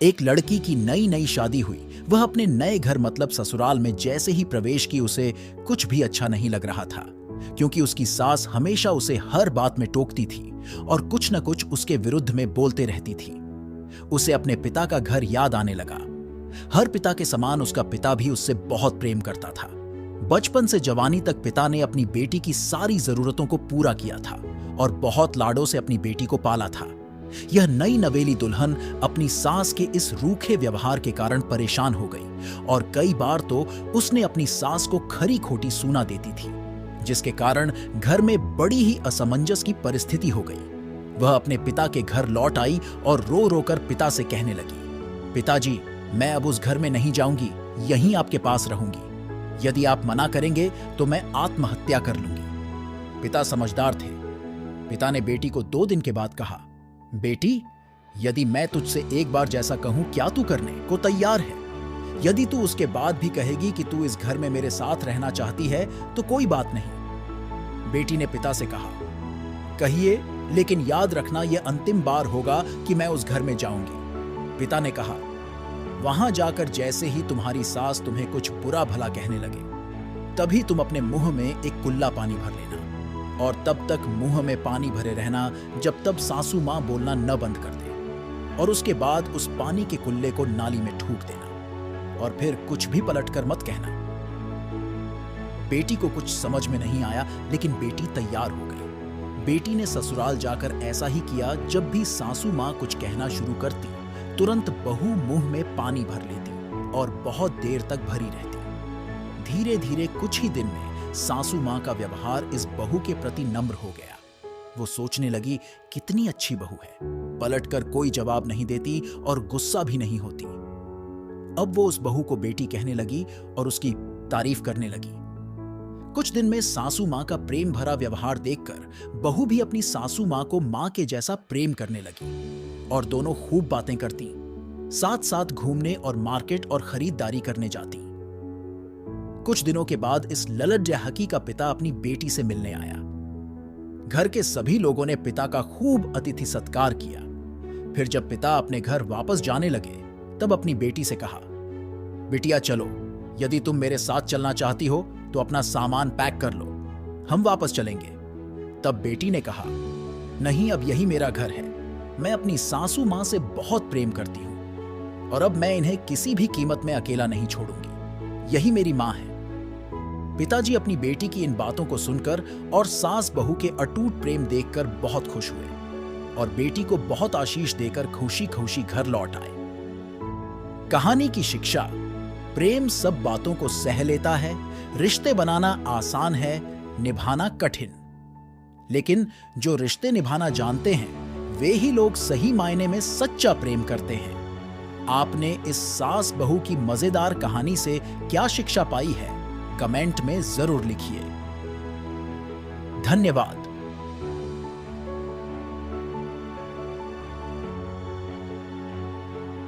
एक लड़की की नई नई शादी हुई। वह अपने नए घर मतलब ससुराल में जैसे ही प्रवेश की उसे कुछ भी अच्छा नहीं लग रहा था, क्योंकि उसकी सास हमेशा उसे हर बात में टोकती थी और कुछ न कुछ उसके विरुद्ध में बोलते रहती थी। उसे अपने पिता का घर याद आने लगा। हर पिता के समान उसका पिता भी उससे बहुत प्रेम करता था। बचपन से जवानी तक पिता ने अपनी बेटी की सारी जरूरतों को पूरा किया था और बहुत लाडों से अपनी बेटी को पाला था। यह नई नवेली दुल्हन अपनी सास के इस रूखे व्यवहार के कारण परेशान हो गई और कई बार तो उसने अपनी सास को खरी खोटी सूना देती थी, जिसके कारण घर में बड़ी ही असमंजस की परिस्थिति हो गई। वह अपने पिता के घर लौट आई और रो रो कर पिता से कहने लगी, पिताजी, मैं अब उस घर में नहीं जाऊंगी, यहीं आपके पास रहूंगी। यदि आप मना करेंगे तो मैं आत्महत्या कर लूंगी। पिता समझदार थे। पिता ने बेटी को 2 दिन के बाद कहा, बेटी, यदि मैं तुझसे एक बार जैसा कहूं, क्या तू करने को तैयार है? यदि तू उसके बाद भी कहेगी कि तू इस घर में मेरे साथ रहना चाहती है तो कोई बात नहीं। बेटी ने पिता से कहा, कहिए, लेकिन याद रखना यह अंतिम बार होगा कि मैं उस घर में जाऊंगी। पिता ने कहा, वहां जाकर जैसे ही तुम्हारी सास तुम्हें कुछ बुरा भला कहने लगे, तभी तुम अपने मुंह में एक कुल्ला पानी भर लेना और तब तक मुंह में पानी भरे रहना जब तक सासू मां बोलना न बंद कर दे, और उसके बाद उस पानी के कुल्ले को नाली में ठूक देना और फिर कुछ भी पलटकर मत कहना। बेटी को कुछ समझ में नहीं आया, लेकिन बेटी तैयार हो गई। बेटी ने ससुराल जाकर ऐसा ही किया। जब भी सासू मां कुछ कहना शुरू करती, तुरंत बहू मुंह में पानी भर लेती और बहुत देर तक भरी रहती। धीरे धीरे कुछ ही दिन में सासू मां का व्यवहार इस बहू के प्रति नम्र हो गया। वो सोचने लगी, कितनी अच्छी बहू है, पलटकर कोई जवाब नहीं देती और गुस्सा भी नहीं होती। अब वो उस बहू को बेटी कहने लगी और उसकी तारीफ करने लगी। कुछ दिन में सासू मां का प्रेम भरा व्यवहार देखकर बहू भी अपनी सासू मां को मां के जैसा प्रेम करने लगी और दोनों खूब बातें करती, साथ साथ घूमने और मार्केट और खरीदारी करने जाती। कुछ दिनों के बाद इस ललत जहकी का पिता अपनी बेटी से मिलने आया। घर के सभी लोगों ने पिता का खूब अतिथि सत्कार किया। फिर जब पिता अपने घर वापस जाने लगे, तब अपनी बेटी से कहा, बिटिया चलो, यदि तुम मेरे साथ चलना चाहती हो तो अपना सामान पैक कर लो, हम वापस चलेंगे। तब बेटी ने कहा, नहीं, अब यही मेरा घर है। मैं अपनी सासू मां से बहुत प्रेम करती हूं और अब मैं इन्हें किसी भी कीमत में अकेला नहीं छोड़ूंगी। यही मेरी मां है। पिताजी अपनी बेटी की इन बातों को सुनकर और सास बहू के अटूट प्रेम देखकर बहुत खुश हुए और बेटी को बहुत आशीष देकर खुशी खुशी घर लौट आए। कहानी की शिक्षा, प्रेम सब बातों को सह लेता है, रिश्ते बनाना आसान है, निभाना कठिन। लेकिन जो रिश्ते निभाना जानते हैं, वे ही लोग सही मायने में सच्चा प्रेम करते हैं। आपने इस सास बहू की मजेदार कहानी से क्या शिक्षा पाई है? कमेंट में जरूर लिखिए। धन्यवाद।